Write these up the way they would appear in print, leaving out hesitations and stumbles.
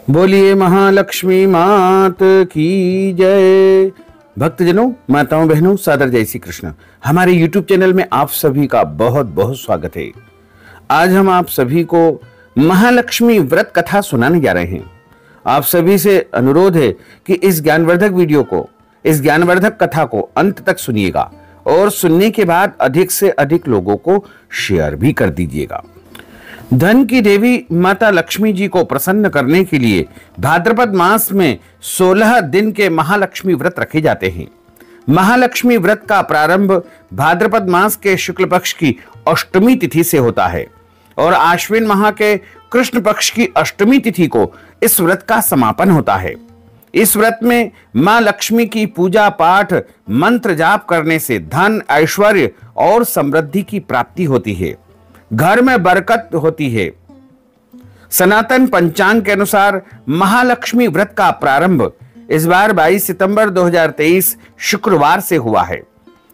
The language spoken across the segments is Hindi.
बोलिए महालक्ष्मी मात की जय। भक्तजनों, माताओं, बहनों, सादर जय श्री कृष्ण। हमारे YouTube चैनल में आप सभी का बहुत बहुत स्वागत है। आज हम आप सभी को महालक्ष्मी व्रत कथा सुनाने जा रहे हैं। आप सभी से अनुरोध है कि इस ज्ञानवर्धक वीडियो को, इस ज्ञानवर्धक कथा को अंत तक सुनिएगा और सुनने के बाद अधिक से अधिक लोगों को शेयर भी कर दीजिएगा। धन की देवी माता लक्ष्मी जी को प्रसन्न करने के लिए भाद्रपद मास में 16 दिन के महालक्ष्मी व्रत रखे जाते हैं। महालक्ष्मी व्रत का प्रारंभ भाद्रपद मास के शुक्ल पक्ष की अष्टमी तिथि से होता है और आश्विन माह के कृष्ण पक्ष की अष्टमी तिथि को इस व्रत का समापन होता है। इस व्रत में मां लक्ष्मी की पूजा पाठ मंत्र जाप करने से धन, ऐश्वर्य और समृद्धि की प्राप्ति होती है। घर में बरकत होती है। सनातन पंचांग के अनुसार महालक्ष्मी व्रत का प्रारंभ इस बार 22 सितंबर 2023 शुक्रवार से हुआ है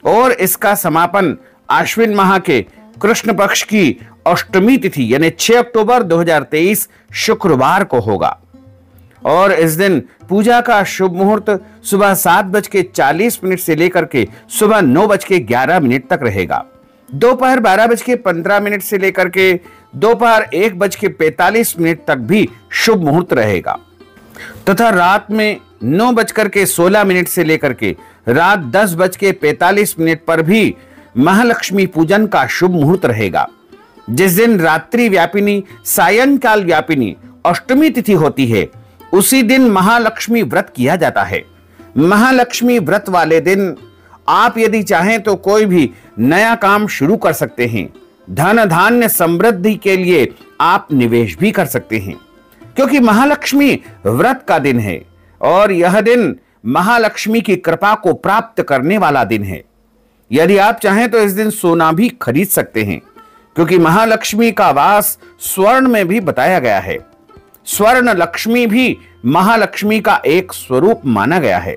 और इसका समापन आश्विन माह के कृष्ण पक्ष की अष्टमी तिथि यानी 6 अक्टूबर 2023 शुक्रवार को होगा। और इस दिन पूजा का शुभ मुहूर्त सुबह 7:40 से लेकर के सुबह 9:11 तक रहेगा। दोपहर 12:15 से लेकर के दोपहर 1:45 तक भी शुभ मुहूर्त रहेगा तथा रात में 9:16 से लेकर के रात 10:45 पर भी महालक्ष्मी पूजन का शुभ मुहूर्त रहेगा। जिस दिन रात्रि व्यापिनी सायंकाल व्यापिनी अष्टमी तिथि होती है उसी दिन महालक्ष्मी व्रत किया जाता है। महालक्ष्मी व्रत वाले दिन आप यदि चाहें तो कोई भी नया काम शुरू कर सकते हैं। धन धान्य समृद्धि के लिए आप निवेश भी कर सकते हैं क्योंकि महालक्ष्मी व्रत का दिन है और यह दिन महालक्ष्मी की कृपा को प्राप्त करने वाला दिन है। यदि आप चाहें तो इस दिन सोना भी खरीद सकते हैं क्योंकि महालक्ष्मी का वास स्वर्ण में भी बताया गया है। स्वर्ण लक्ष्मी भी महालक्ष्मी का एक स्वरूप माना गया है।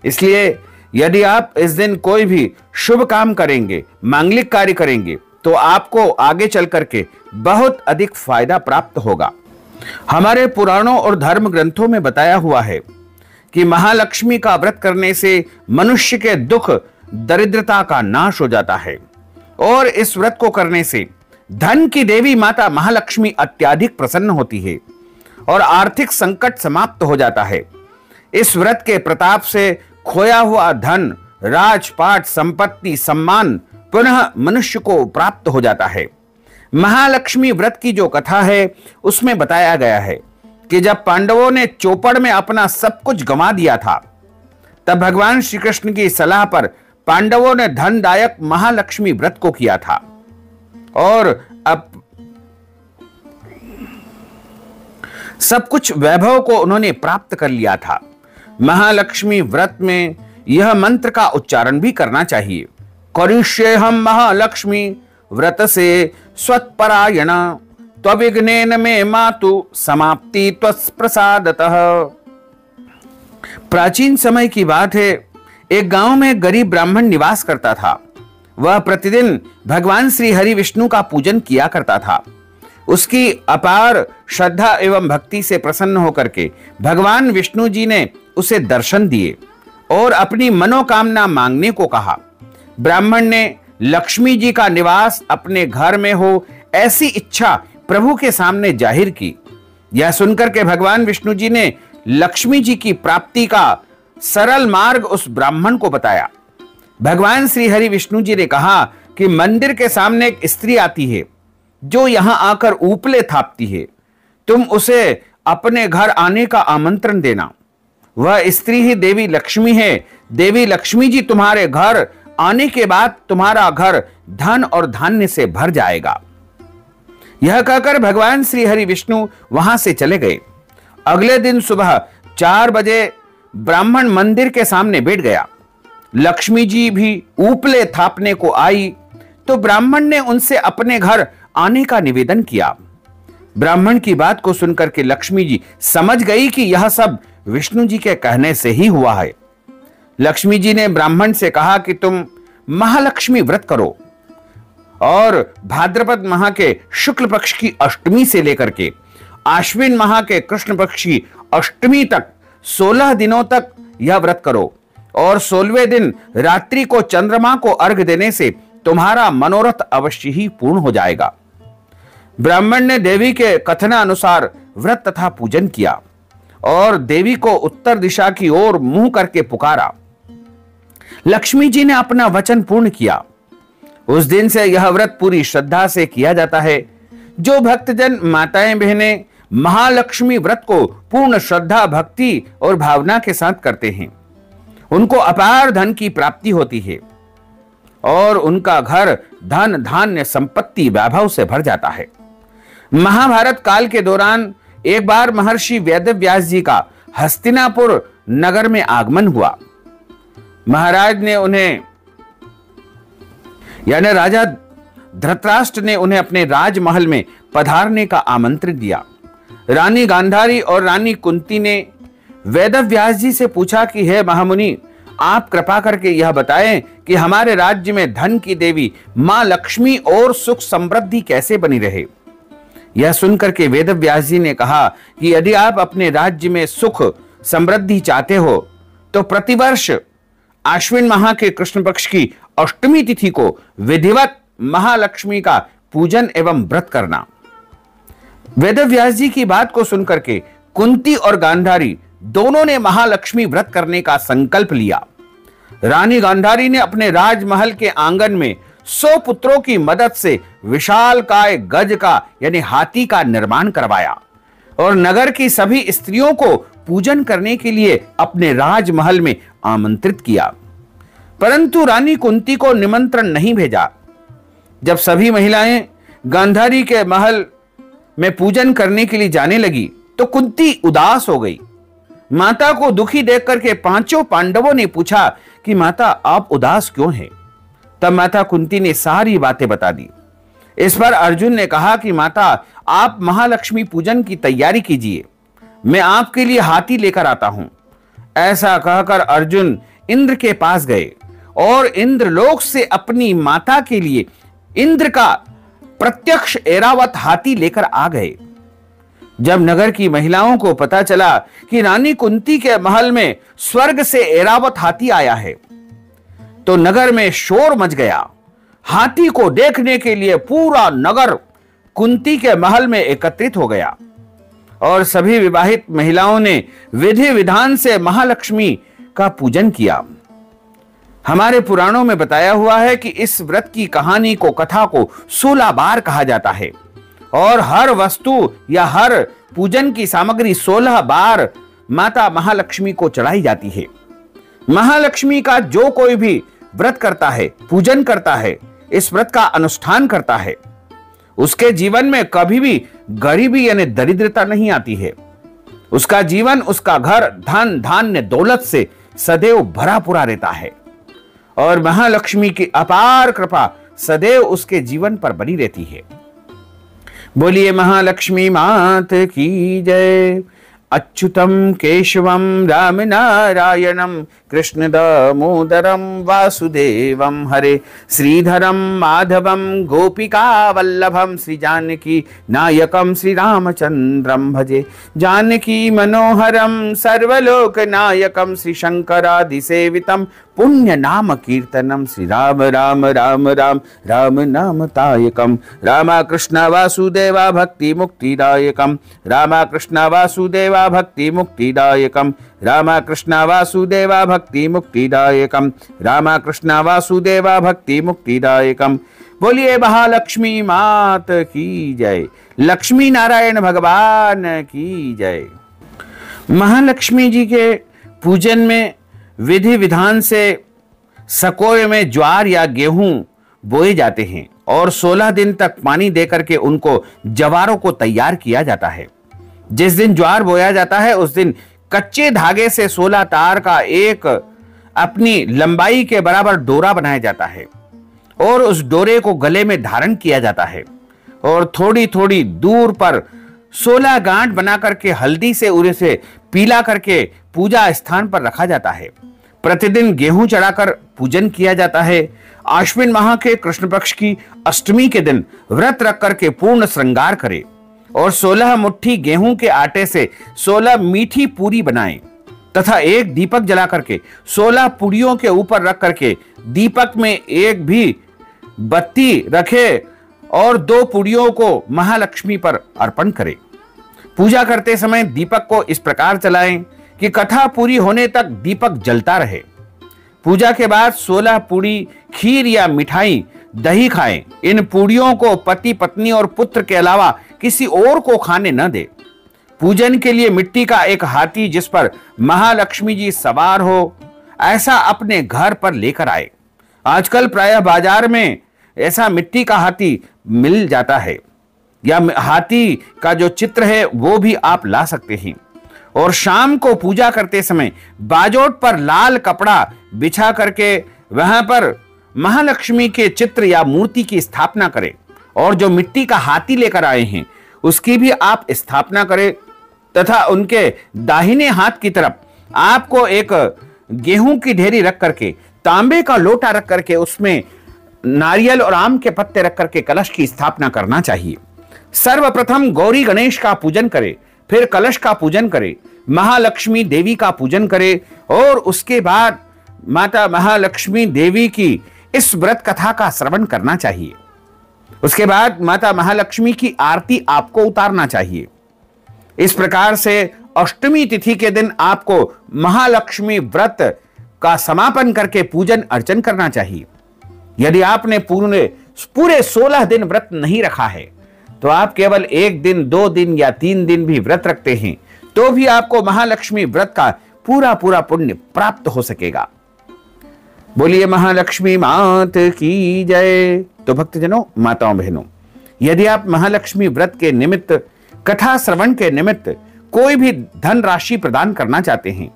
इसलिए यदि आप इस दिन कोई भी शुभ काम करेंगे, मांगलिक कार्य करेंगे तो आपको आगे चल करके बहुत अधिक फायदा प्राप्त होगा। हमारे पुराणों और धर्म ग्रंथों में बताया हुआ है कि महालक्ष्मी का व्रत करने से मनुष्य के दुख दरिद्रता का नाश हो जाता है और इस व्रत को करने से धन की देवी माता महालक्ष्मी अत्यधिक प्रसन्न होती है और आर्थिक संकट समाप्त हो जाता है। इस व्रत के प्रताप से खोया हुआ धन, राजपाट, संपत्ति, सम्मान पुनः मनुष्य को प्राप्त हो जाता है। महालक्ष्मी व्रत की जो कथा है उसमें बताया गया है कि जब पांडवों ने चौपड़ में अपना सब कुछ गंवा दिया था तब भगवान श्री कृष्ण की सलाह पर पांडवों ने धनदायक महालक्ष्मी व्रत को किया था और अब सब कुछ वैभव को उन्होंने प्राप्त कर लिया था। महालक्ष्मी व्रत में यह मंत्र का उच्चारण भी करना चाहिए। करिष्येऽहं महालक्ष्मी व्रत से स्वत्परायण त्वविघ्नेन मे मातु समाप्ति त्वत्प्रसादतः। प्राचीन समय की बात है। एक गांव में एक गरीब ब्राह्मण निवास करता था। वह प्रतिदिन भगवान श्री हरि विष्णु का पूजन किया करता था। उसकी अपार श्रद्धा एवं भक्ति से प्रसन्न होकर के भगवान विष्णु जी ने उसे दर्शन दिए और अपनी मनोकामना मांगने को कहा। ब्राह्मण ने लक्ष्मी जी का निवास अपने घर में हो ऐसी इच्छा प्रभु के सामने जाहिर की। यह सुनकर के भगवान विष्णु जी ने लक्ष्मी जी की प्राप्ति का सरल मार्ग उस ब्राह्मण को बताया। भगवान श्री हरि विष्णु जी ने कहा कि मंदिर के सामने एक स्त्री आती है जो यहां आकर ऊपले थापती है। तुम उसे अपने घर आने का आमंत्रण देना। वह स्त्री ही देवी लक्ष्मी है। देवी लक्ष्मी जी तुम्हारे घर आने के बाद तुम्हारा घर धन और धान्य से भर जाएगा। यह कहकर भगवान श्री हरि विष्णु वहां से चले गए। अगले दिन सुबह 4 बजे ब्राह्मण मंदिर के सामने बैठ गया। लक्ष्मी जी भी ऊपले थापने को आई तो ब्राह्मण ने उनसे अपने घर आने का निवेदन किया। ब्राह्मण की बात को सुनकर के लक्ष्मी जी समझ गई कि यह सब विष्णु जी के कहने से ही हुआ है। लक्ष्मी जी ने ब्राह्मण से कहा कि तुम महालक्ष्मी व्रत करो और भाद्रपद माह के शुक्ल पक्ष की अष्टमी से लेकर के आश्विन माह के कृष्ण पक्ष की अष्टमी तक 16 दिनों तक यह व्रत करो और 16वें दिन रात्रि को चंद्रमा को अर्घ देने से तुम्हारा मनोरथ अवश्य ही पूर्ण हो जाएगा। ब्राह्मण ने देवी के कथनानुसार व्रत तथा पूजन किया और देवी को उत्तर दिशा की ओर मुंह करके पुकारा। लक्ष्मी जी ने अपना वचन पूर्ण किया। उस दिन से यह व्रत पूरी श्रद्धा से किया जाता है। जो भक्तजन माताएं बहनें महालक्ष्मी व्रत को पूर्ण श्रद्धा भक्ति और भावना के साथ करते हैं, उनको अपार धन की प्राप्ति होती है और उनका घर धन धान्य संपत्ति वैभव से भर जाता है। महाभारत काल के दौरान एक बार महर्षि वेदव्यास जी का हस्तिनापुर नगर में आगमन हुआ। महाराज ने उन्हें यानी राजा धृतराष्ट्र ने उन्हें अपने राजमहल में पधारने का आमंत्रण दिया। रानी गांधारी और रानी कुंती ने वेदव्यास जी से पूछा कि हे महामुनि, आप कृपा करके यह बताएं कि हमारे राज्य में धन की देवी मां लक्ष्मी और सुख समृद्धि कैसे बनी रहे। यह सुनकर के वेदव्यास जी ने कहा कि यदि आप अपने राज्य में सुख समृद्धि चाहते हो तो प्रतिवर्ष आश्विन माह के कृष्ण पक्ष की अष्टमी तिथि को विधिवत महालक्ष्मी का पूजन एवं व्रत करना। वेदव्यास जी की बात को सुनकर के कुंती और गांधारी दोनों ने महालक्ष्मी व्रत करने का संकल्प लिया। रानी गांधारी ने अपने राजमहल के आंगन में 100 पुत्रों की मदद से विशालकाय गज का यानी हाथी का निर्माण करवाया और नगर की सभी स्त्रियों को पूजन करने के लिए अपने राजमहल में आमंत्रित किया, परंतु रानी कुंती को निमंत्रण नहीं भेजा। जब सभी महिलाएं गांधारी के महल में पूजन करने के लिए जाने लगी तो कुंती उदास हो गई। माता को दुखी देखकर के पांचों पांडवों ने पूछा कि माता आप उदास क्यों हैं? तब माता कुंती ने सारी बातें बता दी। इस पर अर्जुन ने कहा कि माता आप महालक्ष्मी पूजन की तैयारी कीजिए, मैं आपके लिए हाथी लेकर आता हूं। ऐसा कहकर अर्जुन इंद्र के पास गए और इंद्रलोक से अपनी माता के लिए इंद्र का प्रत्यक्ष ऐरावत हाथी लेकर आ गए। जब नगर की महिलाओं को पता चला कि रानी कुंती के महल में स्वर्ग से ऐरावत हाथी आया है तो नगर में शोर मच गया। हाथी को देखने के लिए पूरा नगर कुंती के महल में एकत्रित हो गया और सभी विवाहित महिलाओं ने विधि विधान से महालक्ष्मी का पूजन किया। हमारे पुराणों में बताया हुआ है कि इस व्रत की कहानी को कथा को 16 बार कहा जाता है और हर वस्तु या हर पूजन की सामग्री 16 बार माता महालक्ष्मी को चढ़ाई जाती है। महालक्ष्मी का जो कोई भी व्रत करता है, पूजन करता है, इस व्रत का अनुष्ठान करता है, उसके जीवन में कभी भी गरीबी यानी दरिद्रता नहीं आती है। उसका जीवन, उसका घर धन धान्य दौलत से सदैव भरा पूरा रहता है और महालक्ष्मी की अपार कृपा सदैव उसके जीवन पर बनी रहती है। बोलिए महालक्ष्मी मात की जय। अच्युतम केशवम राम नारायणम कृष्ण दामोदरम वासुदेवम हरे श्रीधरम माधवम गोपिका वल्लभम श्री जानकी नायकम श्री रामचंद्रम भजे जानकी मनोहरम सर्वलोक नायकम श्री शंकरादि सेवितम पुण्य नाम कीर्तनम श्री राम राम राम राम राम नाम तायकम रामा कृष्ण वासुदेवा भक्ति मुक्तिदायकम रामा कृष्ण वासुदेवा भक्ति मुक्तिदायकम रामा कृष्ण वासुदेवा भक्ति मुक्तिदायकम रामा कृष्ण वासुदेवा भक्ति मुक्तिदायकम। बोलिए महालक्ष्मी मात की जय। लक्ष्मी नारायण भगवान की जय। महालक्ष्मी जी के पूजन में विधि विधान से सकोए में ज्वार या गेहूं बोए जाते हैं और 16 दिन तक पानी देकर के उनको जवारों को तैयार किया जाता है। जिस दिन ज्वार बोया जाता है उस दिन कच्चे धागे से 16 तार का एक अपनी लंबाई के बराबर डोरा बनाया जाता है और उस डोरे को गले में धारण किया जाता है और थोड़ी थोड़ी दूर पर 16 गांठ बना करके हल्दी से उसे पीला करके पूजा स्थान पर रखा जाता है। प्रतिदिन गेहूं चढ़ाकर पूजन किया जाता है। आश्विन माह के कृष्ण पक्ष की अष्टमी के दिन व्रत रख करके पूर्ण श्रृंगार करे और 16 मुट्ठी गेहूं के आटे से 16 मीठी पूरी बनाएं तथा एक दीपक जला करके 16 पूरियों के ऊपर रख करके दीपक में एक भी बत्ती रखे और 2 पूरियों को महालक्ष्मी पर अर्पण करें। पूजा करते समय दीपक को इस प्रकार जलाएं कि कथा पूरी होने तक दीपक जलता रहे। पूजा के बाद 16 पूरी खीर या मिठाई दही खाएं। इन पूरियों को पति पत्नी और पुत्र के अलावा किसी और को खाने न दे। पूजन के लिए मिट्टी का एक हाथी जिस पर महालक्ष्मी जी सवार हो ऐसा अपने घर पर लेकर आए। आजकल प्रायः बाजार में ऐसा मिट्टी का हाथी मिल जाता है या हाथी का जो चित्र है वो भी आप ला सकते हैं। और शाम को पूजा करते समय बाजोट पर लाल कपड़ा बिछा करके वहां पर महालक्ष्मी के चित्र या मूर्ति की स्थापना करें और जो मिट्टी का हाथी लेकर आए हैं उसकी भी आप स्थापना करें तथा उनके दाहिने हाथ की तरफ आपको एक गेहूं की ढेरी रख करके तांबे का लोटा रख करके उसमें नारियल और आम के पत्ते रख करके कलश की स्थापना करना चाहिए। सर्वप्रथम गौरी गणेश का पूजन करें, फिर कलश का पूजन करें, महालक्ष्मी देवी का पूजन करें और उसके बाद माता महालक्ष्मी देवी की इस व्रत कथा का श्रवण करना चाहिए। उसके बाद माता महालक्ष्मी की आरती आपको उतारना चाहिए। इस प्रकार से अष्टमी तिथि के दिन आपको महालक्ष्मी व्रत का समापन करके पूजन अर्चन करना चाहिए। यदि आपने पूरे 16 दिन व्रत नहीं रखा है तो आप केवल 1 दिन 2 दिन या 3 दिन भी व्रत रखते हैं तो भी आपको महालक्ष्मी व्रत का पूरा पुण्य प्राप्त हो सकेगा। बोलिए महालक्ष्मी मात की जय। तो भक्तजनों, माताओं बहनों, यदि आप महालक्ष्मी व्रत के निमित्त, कथा श्रवण के निमित्त कोई भी धन राशि प्रदान करना चाहते हैं,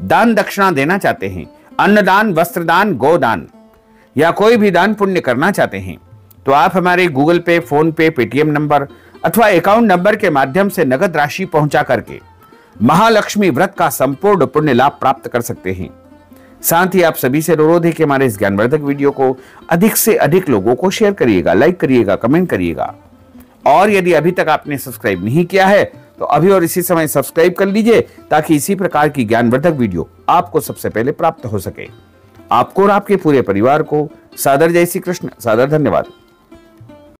दान दक्षिणा देना चाहते हैं, अन्नदान, वस्त्रदान, गोदान या कोई भी दान पुण्य करना चाहते हैं तो आप हमारे गूगल पे, फोन पे, पेटीएम नंबर अथवा अकाउंट नंबर के माध्यम से नगद राशि पहुंचा करके महालक्ष्मी व्रत का संपूर्ण पुण्य लाभ प्राप्त कर सकते हैं। साथ ही आप सभी से अनुरोध है कि हमारे इस ज्ञानवर्धक वीडियो को अधिक से अधिक लोगों को शेयर करिएगा, लाइक करिएगा, कमेंट करिएगा और यदि अभी तक आपने सब्सक्राइब नहीं किया है तो अभी और इसी समय सब्सक्राइब कर लीजिए ताकि इसी प्रकार की ज्ञानवर्धक वीडियो आपको सबसे पहले प्राप्त हो सके। आपको और आपके पूरे परिवार को सादर जय श्री कृष्ण, सादर धन्यवाद।